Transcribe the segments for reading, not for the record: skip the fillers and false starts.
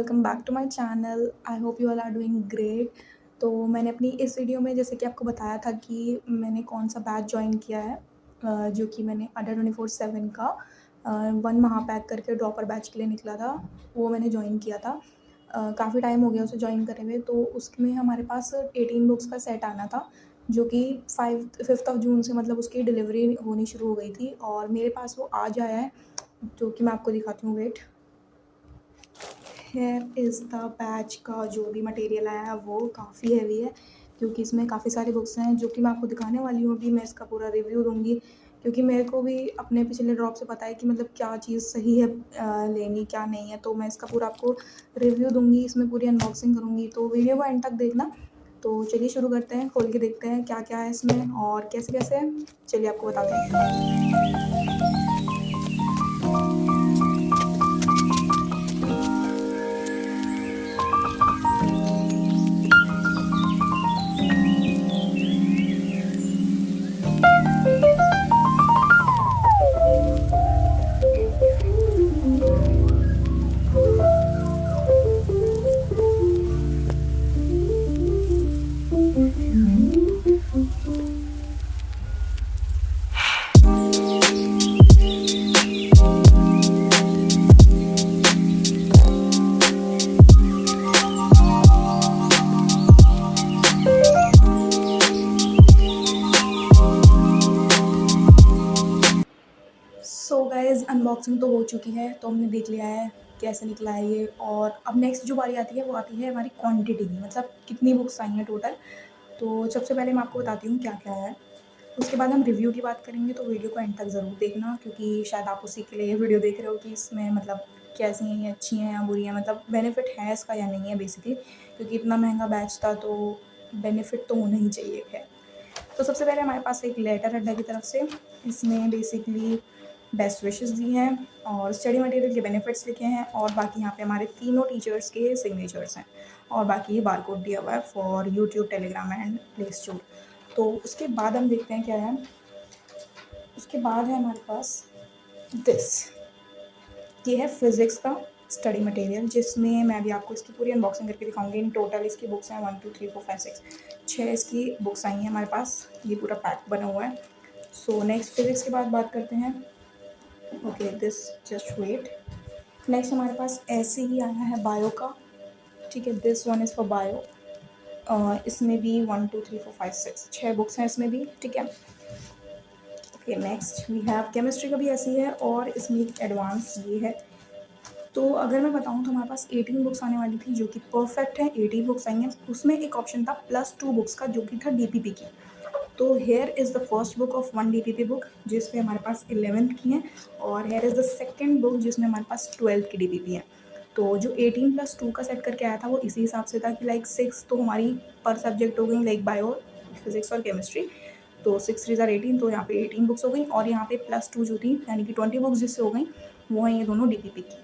Welcome back to my channel. I hope you all are doing great. तो मैंने अपनी इस वीडियो में जैसे कि आपको बताया था कि मैंने कौन सा बैच जॉइन किया है, जो कि मैंने अंडर 24/7 का 1 महापैक करके ड्रॉपर बैच के लिए निकला था, वो मैंने जॉइन किया था। काफ़ी टाइम हो गया उसे जॉइन करे हुए। तो उसमें हमारे पास 18 बुक्स का सेट आना था, जो कि 5 जून से मतलब उसकी डिलीवरी होनी शुरू हो गई थी और मेरे पास वो आज आया है, जो कि मैं आपको दिखाती हूँ। Wait, here is the batch का जो भी मटेरियल आया है वो काफ़ी हैवी है, क्योंकि इसमें काफ़ी सारी बुक्स हैं जो कि मैं आपको दिखाने वाली हूँ। अभी मैं इसका पूरा रिव्यू दूँगी, क्योंकि मेरे को भी अपने पिछले ड्रॉप से पता है कि मतलब क्या चीज़ सही है लेनी, क्या नहीं है। तो मैं इसका पूरा आपको रिव्यू दूँगी, इसमें पूरी अनबॉक्सिंग करूँगी, तो वीडियो को एंड तक देखना। तो चलिए शुरू करते हैं, खोल के देखते हैं क्या-क्या है इसमें और कैसे-कैसे है। चलिए आपको बताते हैं। सो गाइज़, अनबॉक्सिंग तो हो चुकी है, तो हमने देख लिया है कैसे निकला है ये। और अब नेक्स्ट जो बारी आती है वो आती है हमारी क्वांटिटी की, मतलब कितनी बुक्स आई हैं टोटल। तो सबसे पहले मैं आपको बताती हूँ क्या-क्या है। उसके बाद हम रिव्यू की बात करेंगे, तो वीडियो को एंड तक ज़रूर देखना, क्योंकि शायद आप उसी के लिए ये वीडियो देख रहे हो कि इसमें मतलब कैसी हैं ये, अच्छी हैं या बुरी हैं, मतलब बेनिफिट है इसका या नहीं है बेसिकली, क्योंकि इतना महँगा बैच था तो बेनिफिट तो होना ही चाहिए। खैर, तो सबसे पहले हमारे पास एक लेटर है अड्डा की तरफ से। इसमें बेसिकली बेस्ट विशेस दी हैं और स्टडी मटेरियल के बेनिफिट्स लिखे हैं, और बाकी यहाँ पे हमारे तीनों टीचर्स के सिग्नेचर्स हैं, और बाकी ये बारकोड दिया हुआ है for YouTube, Telegram and play store. तो उसके बाद हम देखते हैं क्या है। उसके बाद है हमारे पास दिस, ये है फिज़िक्स का स्टडी मटेरियल, जिसमें मैं भी आपको इसकी पूरी अनबॉक्सिंग करके दिखाऊंगी। इन टोटल इसकी बुक्स हैं 1 2 3 4 5 6, 6 इसकी बुक्स आई हैं हमारे पास। ये पूरा पैक बना हुआ है। सो नेक्स्ट फिज़िक्स के बाद बात करते हैं। Okay, this just wait. Next हमारे पास ऐसे ही आया है बायो का। ठीक है, this one is for bio. इसमें भी 1 2 3 4 5 6 6 बुक्स हैं इसमें भी। ठीक है। Okay, next we have chemistry का भी ऐसी है, और इसमें एक एडवांस ये है। तो अगर मैं बताऊँ तो हमारे पास 18 बुक्स आने वाली थी, जो कि परफेक्ट है। 18 बुक्स आई हैं। उसमें एक ऑप्शन था +2 बुक्स का, जो कि था डीपीपी की। तो hair is the first book of 1 DPP book, जिसमें हमारे पास 11th की हैं, और hair is the second book जिसमें हमारे पास 12th की डीपीपी है। तो जो 18+2 का सेट करके आया था वो इसी हिसाब से था कि लाइक 6 तो हमारी पर सब्जेक्ट हो गई, लाइक बायो, फिजिक्स और केमिस्ट्री। तो 6 3 ज़ार 18, तो यहाँ पे 18 बुक्स हो गई, और यहाँ पे +2 जो थी यानी कि 20 बुक्स जिससे हो गई, वो हैं ये दोनों डीपीपी की।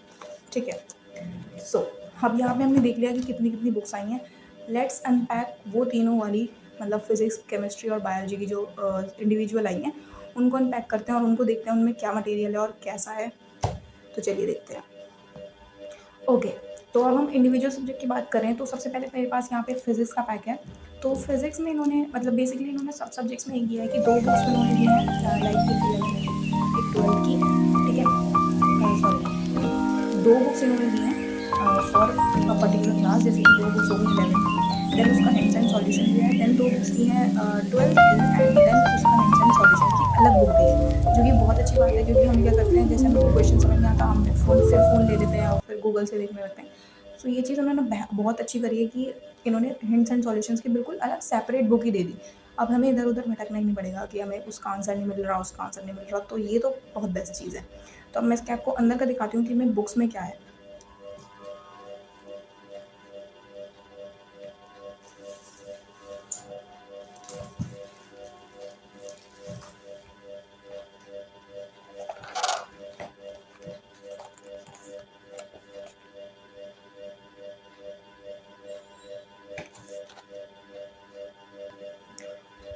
ठीक है। सो अब यहाँ पे हमने देख लिया कि कितनी कितनी बुक्स आई हैं। लेट्स अनपैक वो तीनों वाली, मतलब फिजिक्स, केमिस्ट्री और बायोलॉजी की जो इंडिविजुअल आई हैं, उनको अनपैक करते हैं और उनको देखते हैं उनमें क्या मटेरियल है और कैसा है। तो चलिए देखते हैं। ओके, तो अब हम इंडिविजुअल सब्जेक्ट की बात करें तो सबसे पहले मेरे पास यहाँ पे फिजिक्स का पैक है। तो फिजिक्स में इन्होंने मतलब बेसिकली इन्होंने सब सब्जेक्ट्स में ये किया है कि 2 बुक्स इन्होंने दी हैं, लाइक एक 11th की, एक 12th की। ठीक है, सॉरी, 2 बुक्स इन्होंने दी हैं फॉर अ पर्टिकुलर क्लास, जैसे कि 2 बुक्स हो गई 11th की, देन उसका हिंट्स एंड सॉल्यूशन दिया है, देन 2 बुक्स दी हैं 12th की, एंड देन उसका हिंट्स एंड सॉल्यूशन की अलग बुक दी है, जो कि बहुत अच्छी बात है, क्योंकि हम क्या करते हैं, जैसे हमें कोई क्वेश्चन समझ नहीं आता, हम फ़ोन ले लेते हैं और फिर गूगल से देखने लगते हैं। सो ये चीज़ उन्होंने बहुत अच्छी करी है कि इन्होंने हिंट्स एंड सॉल्यूशंस की बिल्कुल अलग सेपरेट बुक ही दे दी। अब हमें इधर-उधर भटकना ही नहीं पड़ेगा कि हमें उसका आंसर नहीं मिल रहा, उसका आंसर नहीं मिल रहा, तो ये तो बहुत बेस्ट चीज़ है। तो अब मैं इसके आपको अंदर का दिखाती हूँ कि मैं बुक्स में क्या है।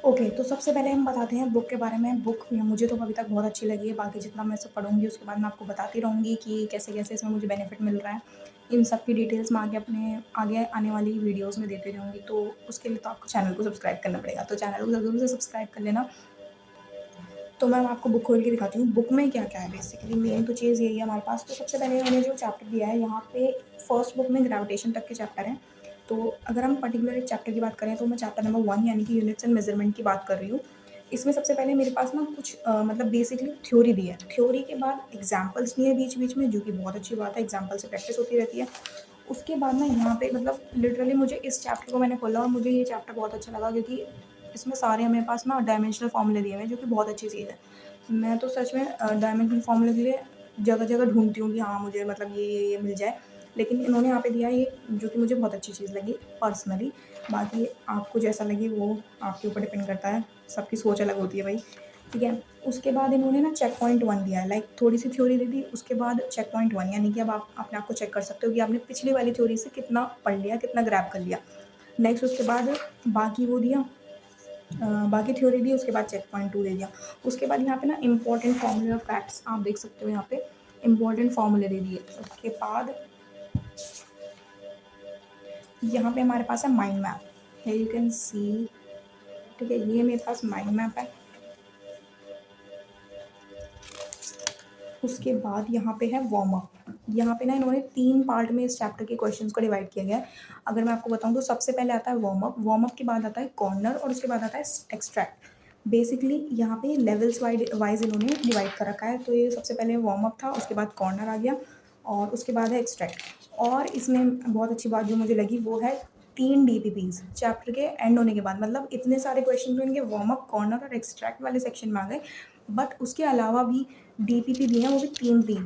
ओके, तो सबसे पहले हम बताते हैं बुक के बारे में। बुक मुझे तो अभी तक बहुत अच्छी लगी है, बाकी जितना मैं इसे पढ़ूँगी उसके बाद मैं आपको बताती रहूँगी कि कैसे-कैसे इसमें मुझे बेनिफिट मिल रहा है। इन सब की डिटेल्स मैं आगे आने वाली वीडियोज़ में देते रहूँगी, तो उसके लिए तो आपको चैनल को सब्सक्राइब करना पड़ेगा, तो चैनल को ज़रूर से सब्सक्राइब कर लेना। तो मैं आपको बुक खोल के दिखाती हूँ, बुक में क्या-क्या है बेसिकली मेन तो चीज़ यही है हमारे पास। तो सबसे पहले उन्होंने जो चैप्टर दिया है यहाँ पे फर्स्ट बुक में ग्रेविटेशन तक के चैप्टर हैं। तो अगर हम पर्टिकुलर एक चैप्टर की बात करें तो मैं चैप्टर नंबर 1 यानी कि यूनिट्स एंड मेज़रमेंट की बात कर रही हूँ। इसमें सबसे पहले मेरे पास ना कुछ मतलब बेसिकली थ्योरी दी है। थ्योरी के बाद एग्ज़ाम्पल्स दिए हैं बीच-बीच में, जो कि बहुत अच्छी बात है, एग्ज़ाम्पल से प्रैक्टिस होती रहती है। उसके बाद ना यहाँ पे मतलब लिटरली मुझे इस चैप्टर को मैंने खोला और मुझे ये चैप्टर बहुत अच्छा लगा, क्योंकि इसमें सारे मेरे पास ना डायमेंशनल फ़ॉर्मूले दिए हुए हैं, जो कि बहुत अच्छी चीज़ है। मैं तो सच में डायमेंशनल फ़ॉर्मूले के लिए जगह-जगह ढूँढती हूँ कि हाँ, मुझे मतलब ये मिल जाए। लेकिन इन्होंने यहाँ पे दिया है ये, जो कि मुझे बहुत अच्छी चीज़ लगी पर्सनली। बाकी आपको जैसा लगे वो आपके ऊपर डिपेंड करता है, सबकी सोच अलग होती है भाई, ठीक है। उसके बाद इन्होंने ना चेक पॉइंट 1 दिया है, लाइक थोड़ी-सी थ्योरी दे दी, उसके बाद चेक पॉइंट 1 यानी कि अब आप अपने आप को चेक कर सकते हो कि आपने पिछली वाली थ्योरी से कितना पढ़ लिया, कितना ग्रैब कर लिया। नेक्स्ट उसके बाद बाकी वो दिया, बाकी थ्योरी दी, उसके बाद चेक पॉइंट 2 दे दिया। उसके बाद यहाँ पे ना इम्पोर्टेंट फॉर्मूले और फैक्ट्स आप देख सकते हो, यहाँ पे इम्पोर्टेंट फॉर्मूले दे दिए। उसके बाद यहाँ पे हमारे पास है माइंड मैप, है यू कैन सी, ठीक है, ये मेरे पास माइंड मैप है। उसके बाद यहाँ पे है वार्म अप। यहाँ पे ना इन्होंने 3 पार्ट में इस चैप्टर के क्वेश्चंस को डिवाइड किया गया है। अगर मैं आपको बताऊँ तो सबसे पहले आता है वार्म अप, वार्म अप के बाद आता है कॉर्नर और उसके बाद आता है एक्सट्रैक्ट। बेसिकली यहाँ पे लेवल्स वाइज़ इन्होंने डिवाइड कर रखा है। तो ये सबसे पहले वार्म अप था, उसके बाद कॉर्नर आ गया और उसके बाद है एक्सट्रैक्ट। और इसमें बहुत अच्छी बात जो मुझे लगी वो है 3 डीपीपीज़ चैप्टर के एंड होने के बाद, मतलब इतने सारे क्वेश्चन जो इनके वार्म अप, कॉर्नर और एक्सट्रैक्ट वाले सेक्शन में आ गए, बट उसके अलावा भी डीपीपी दिए हैं, वो भी 3-3,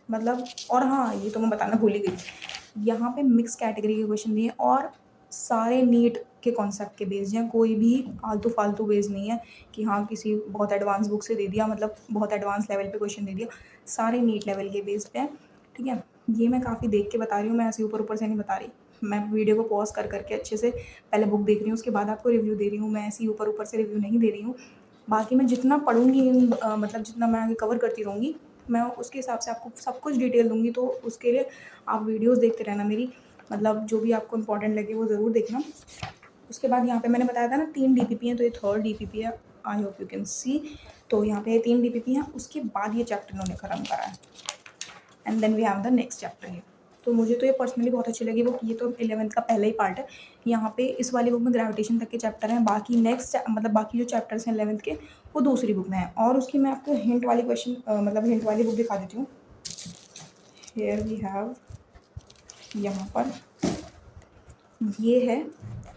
मतलब। और हाँ, ये तो मैं बताना भूल ही गई, यहाँ पे मिक्स कैटेगरी के क्वेश्चन दिए और सारे नीट के कॉन्सेप्ट के बेस्ड हैं, कोई भी आलतू फालतू बेस्ड नहीं है कि हाँ किसी बहुत एडवांस बुक से दे दिया, मतलब बहुत एडवांस लेवल पे क्वेश्चन दे दिया, सारे नीट लेवल के बेस्ड पे हैं, ठीक है। ये मैं काफ़ी देख के बता रही हूँ, मैं ऐसे ऊपर ऊपर से नहीं बता रही, मैं वीडियो को पॉज कर करके अच्छे से पहले बुक देख रही हूँ, उसके बाद आपको रिव्यू दे रही हूँ, मैं ऐसे ही ऊपर ऊपर से रिव्यू नहीं दे रही हूँ। बाकी मैं जितना पढ़ूँगी मतलब जितना मैं आगे कवर करती रहूँगी, मैं उसके हिसाब से आपको सब कुछ डिटेल दूँगी, तो उसके लिए आप वीडियोज़ देखते रहना मेरी, मतलब जो भी आपको इम्पोर्टेंट लगे वो ज़रूर देखना। उसके बाद यहाँ पे मैंने बताया था ना 3 डीपीपी हैं, तो ये थर्ड डीपीपी है, आई होप यू कैन सी। तो यहाँ पे 3 डीपीपी हैं, उसके बाद ये चैप्टर इन्होंने खत्म करा है and then we have the next chapter here. तो मुझे तो ये पर्सनली बहुत अच्छी लगी बुक, ये तो 11th का पहला ही पार्ट है। यहाँ पे इस वाली बुक में ग्रेविटेशन तक के चैप्टर हैं, बाकी नेक्स्ट मतलब बाकी जो चैप्टर्स हैं 11th के, वो दूसरी बुक में हैं। और उसकी मैं आपको हिंट वाली मतलब हिंट वाली बुक दिखा देती हूँ। हियर वी हैव, यहाँ पर ये है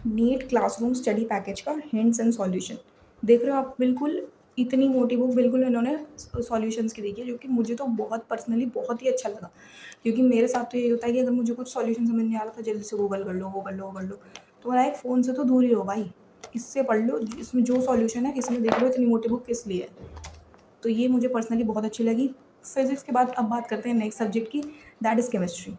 नीट क्लासरूम स्टडी पैकेज का हिंट्स एंड सॉल्यूशन। देख रहे हो आप, बिल्कुल इतनी मोटी बुक बिल्कुल इन्होंने सॉल्यूशंस की देखी है, जो कि मुझे तो बहुत पर्सनली बहुत ही अच्छा लगा, क्योंकि मेरे साथ तो यही होता है कि अगर मुझे कुछ सॉल्यूशन समझ नहीं आ रहा था, जल्दी से गूगल कर लो, वो कर लो, वो कर लो, तो लाइक फ़ोन से तो दूर ही रहो भाई, इससे पढ़ लो, इसमें जो सॉल्यूशन है इसमें देख लो, इतनी मोटी बुक किस लिए है। तो ये मुझे पर्सनली बहुत अच्छी लगी। फिजिक्स के बाद अब बात करते हैं नेक्स्ट सब्जेक्ट की, दैट इज़ केमिस्ट्री।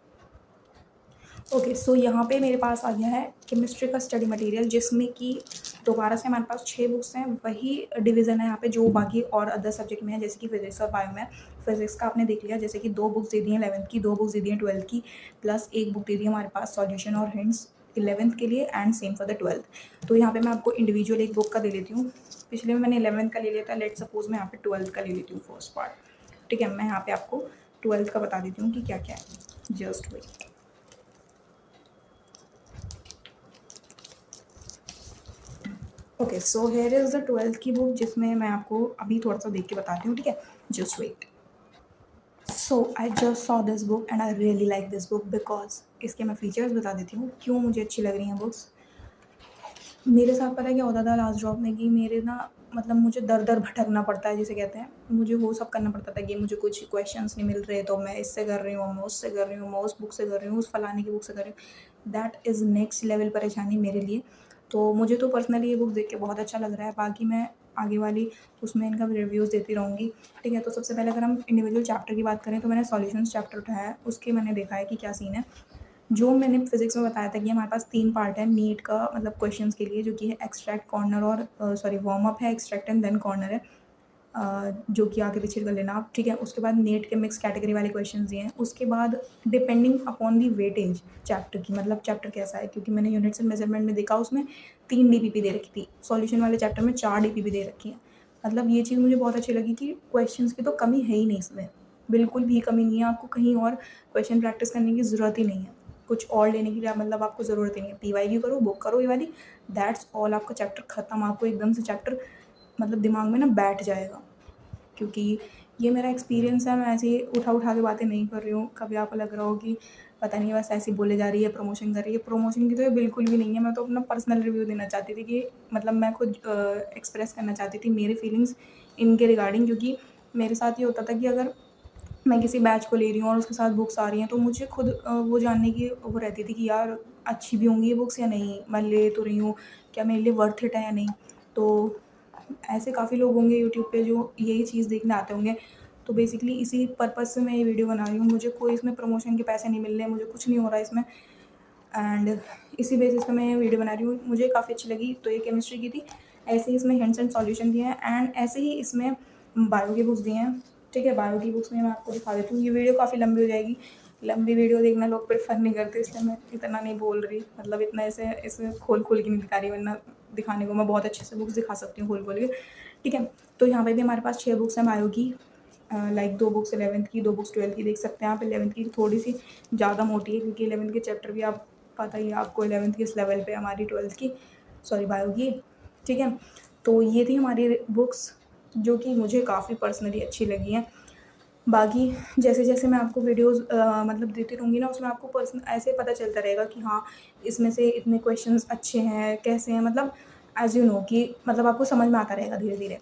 ओके, सो यहाँ पे मेरे पास आ गया है केमिस्ट्री का स्टडी मटेरियल, जिसमें कि दोबारा से हमारे पास 6 बुक्स हैं, वही डिवीज़न है यहाँ पे जो बाकी और अदर सब्जेक्ट में है, जैसे कि फिजिक्स और बायो में। फिजिक्स का आपने देख लिया, जैसे कि 2 बुक्स दे दी हैं 11th की, 2 बुक्स दे दी हैं 12th की, प्लस 1 बुक दे दी है हमारे पास सॉल्यूशन और हिंट्स 11th के लिए and same for the 12th। तो यहाँ पे मैं आपको इंडिविजुअल एक बुक का दे लेती हूँ। पिछले में मैंने 11th का ले लिया था, लेट सपोज मैं यहाँ पे 12th का ले लेती हूँ फर्स्ट पार्ट, ठीक है। मैं यहाँ पे आपको 12th का बता देती हूँ कि क्या क्या है, just wait. Okay, so here is the 12th की बुक, जिसमें मैं आपको अभी थोड़ा सा देख के बताती हूँ, ठीक है, just wait. So I just saw this book and I really like this book, because इसके मैं फीचर्स बता देती हूँ क्यों मुझे अच्छी लग रही हैं बुक्स। मेरे साथ पता है क्या होता था लास्ट जॉब में, कि मेरे ना मतलब मुझे दर दर भटकना पड़ता है जिसे कहते हैं, मुझे वो सब करना पड़ता था कि मुझे कुछ क्वेश्चंस नहीं मिल रहे, तो मैं इससे कर रही हूँ, मैं उससे कर रही हूँ, मैं उस बुक से कर रही हूँ, उस फलाने की बुक से कर रही हूँ, दैट इज़ नेक्स्ट लेवल परेशानी मेरे लिए। तो मुझे तो पर्सनली ये बुक देख के बहुत अच्छा लग रहा है, बाकी मैं आगे वाली उसमें इनका रिव्यूज़ देती रहूँगी, ठीक है। तो सबसे पहले अगर हम इंडिविजुअल चैप्टर की बात करें, तो मैंने सॉल्यूशंस चैप्टर उठाया है, उसके मैंने देखा है कि क्या सीन है। जो मैंने फिज़िक्स में बताया था कि हमारे पास 3 पार्ट है नीट का, मतलब क्वेश्चंस के लिए, जो कि है एक्सट्रैक्ट, कॉर्नर और सॉरी वार्म अप है, एक्सट्रैक्ट एंड देन कॉर्नर है। जो कि आगे पीछे कर लेना आप, ठीक है। उसके बाद नेट के मिक्स कैटेगरी वाले क्वेश्चंस दिए हैं। उसके बाद depending upon the weightage chapter की, मतलब चैप्टर कैसा है, क्योंकि मैंने यूनिट्स एंड मेजरमेंट में देखा उसमें 3 डीपीपी दे रखी थी, सॉल्यूशन वाले चैप्टर में 4 डीपीपी दे रखी है। मतलब ये चीज़ मुझे बहुत अच्छी लगी कि क्वेश्चंस की तो कमी है ही नहीं इसमें, बिल्कुल भी कमी नहीं है। आपको कहीं और क्वेश्चन प्रैक्टिस करने की ज़रूरत ही नहीं है, कुछ और लेने की मतलब आपको ज़रूरत ही नहीं है। पीवाईक्यू करो, बुक करो ये वाली, दैट्स ऑल, आपका चैप्टर ख़त्म। आपको एकदम से चैप्टर मतलब दिमाग में ना बैठ जाएगा, क्योंकि ये मेरा एक्सपीरियंस है। मैं ऐसे ही उठा के बातें नहीं कर रही हूँ। कभी आपको लग रहा हो कि पता नहीं बस ऐसे ही बोले जा रही है, प्रमोशन कर रही है, प्रमोशन की तो ये बिल्कुल भी नहीं है। मैं तो अपना पर्सनल रिव्यू देना चाहती थी कि मतलब मैं खुद एक्सप्रेस करना चाहती थी मेरे फीलिंग्स इनके रिगार्डिंग, क्योंकि मेरे साथ ये होता था कि अगर मैं किसी बैच को ले रही हूँ और उसके साथ बुक्स आ रही हैं, तो मुझे खुद वो जानने की वो रहती थी कि यार अच्छी भी होंगी ये बुक्स या नहीं, मैं ले तो रही हूँ, क्या मेरे लिए वर्थ इट है या नहीं। तो ऐसे काफ़ी लोग होंगे यूट्यूब पे जो यही चीज़ देखने आते होंगे। तो बेसिकली इसी पर्पज़ से मैं ये वीडियो बना रही हूँ। मुझे कोई इसमें प्रमोशन के पैसे नहीं मिल रहे, मुझे कुछ नहीं हो रहा है इसमें, एंड इसी बेसिस पे मैं ये वीडियो बना रही हूँ। मुझे काफ़ी अच्छी लगी। तो ये केमिस्ट्री की थी। ऐसे ही इसमें हिंट्स एंड सॉल्यूशन दिए हैं, एंड ऐसे ही इसमें बायो की बुक्स दिए हैं, ठीक है। बायो की बुक्स में मैं आपको दिखा देती हूँ। ये वीडियो काफ़ी लंबी हो जाएगी, लंबी वीडियो देखना लोग प्रेफर नहीं करते, इसलिए मैं इतना नहीं बोल रही, मतलब इतना ऐसे खोल के नहीं दिखा रही, वरना दिखाने को मैं बहुत अच्छे से बुक्स दिखा सकती हूँ खोल के, ठीक है। तो यहाँ पे भी हमारे पास 6 बुक्स हैं बायो की, लाइक 2 बुक्स 11th की, 2 बुक्स 12th की। देख सकते हैं आप 11th की थोड़ी सी ज़्यादा मोटी है, क्योंकि 11th के चैप्टर भी आप पता ही है आपको 11th किस लेवल पे हमारी 12th की, सॉरी बायो की, ठीक है। तो ये थी हमारी बुक्स जो कि मुझे काफ़ी पर्सनली अच्छी लगी हैं। बाकी जैसे जैसे मैं आपको वीडियोस मतलब देती रहूँगी ना, उसमें आपको पर्सन ऐसे पता चलता रहेगा कि हाँ इसमें से इतने क्वेश्चंस अच्छे हैं, कैसे हैं, मतलब एज़ यू नो कि मतलब आपको समझ में आता रहेगा धीरे धीरे।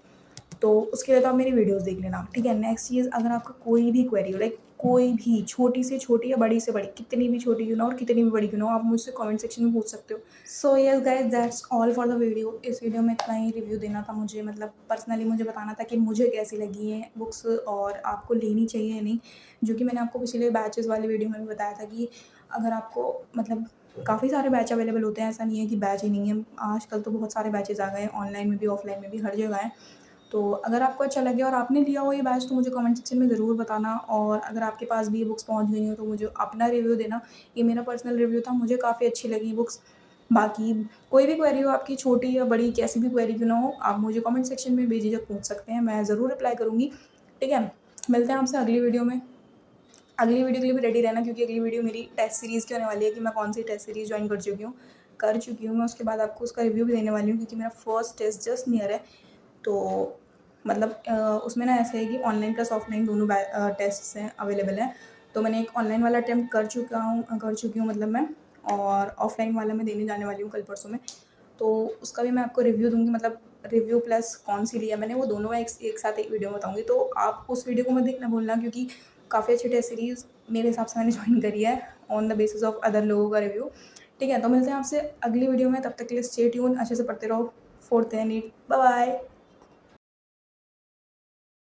तो उसके लिए तो आप मेरी वीडियोस देख लेना, ठीक है। नेक्स्ट चीज़, अगर आपका कोई भी क्वेरी हो, लाइक कोई भी छोटी से छोटी या बड़ी से बड़ी, कितनी भी छोटी क्यों ना हो और कितनी भी बड़ी क्यों ना हो, आप मुझसे कमेंट सेक्शन में पूछ सकते हो। So yes guys, that's all for the video. इस वीडियो में इतना ही रिव्यू देना था मुझे, मतलब पर्सनली मुझे बताना था कि मुझे कैसी लगी है बुक्स और आपको लेनी चाहिए या नहीं। जो कि मैंने आपको पिछले बैचेस वाले वीडियो में भी बताया था कि अगर आपको मतलब काफ़ी सारे बैच अवेलेबल होते हैं, ऐसा नहीं है कि बैच ही नहीं है। आजकल तो बहुत सारे बैचेज़ आ गए हैं, ऑनलाइन में भी ऑफलाइन में भी, हर जगह है। तो अगर आपको अच्छा लगे और आपने लिया हो ये बैच, तो मुझे कमेंट सेक्शन में ज़रूर बताना। और अगर आपके पास भी ये बुक्स पहुंच गई हो तो मुझे अपना रिव्यू देना। ये मेरा पर्सनल रिव्यू था, मुझे काफ़ी अच्छी लगी बुक्स। बाकी कोई भी क्वेरी हो आपकी, छोटी या बड़ी, कैसी भी क्वेरी क्यों ना हो, आप मुझे कमेंट सेक्शन में बेझिझक पूछ सकते हैं, मैं ज़रूर रिप्लाई करूँगी, ठीक है। मिलते हैं आपसे अगली वीडियो में। अगली वीडियो के लिए भी रेडी रहना, क्योंकि अगली वीडियो मेरी टेस्ट सीरीज़ की होने वाली है कि मैं कौन सी टेस्ट सीरीज़ ज्वाइन कर चुकी हूँ मैं। उसके बाद आपको उसका रिव्यू भी देने वाली हूँ, क्योंकि मेरा फर्स्ट टेस्ट जस्ट नियर है। तो मतलब उसमें ना ऐसे है कि ऑनलाइन प्लस ऑफलाइन दोनों टेस्ट्स हैं, अवेलेबल हैं। तो मैंने एक ऑनलाइन वाला अटेम्प्ट कर चुकी हूँ मतलब मैं, और ऑफलाइन वाला मैं देने जाने वाली हूँ कल परसों में। तो उसका भी मैं आपको रिव्यू दूँगी, मतलब रिव्यू प्लस कौन सी लिया मैंने, वो दोनों एक साथ एक वीडियो में बताऊँगी। तो आप उस वीडियो को मत देखना भूलना, क्योंकि काफ़ी अच्छी टेस्ट सीरीज़ मेरे हिसाब से मैंने ज्वाइन करी है on the basis of other लोगों का रिव्यू, ठीक है। तो मिलते हैं आपसे अगली वीडियो में, तब तक के लिए स्टे ट्यून, अच्छे से पढ़ते रहो। 4th है नीट, बाय बाय।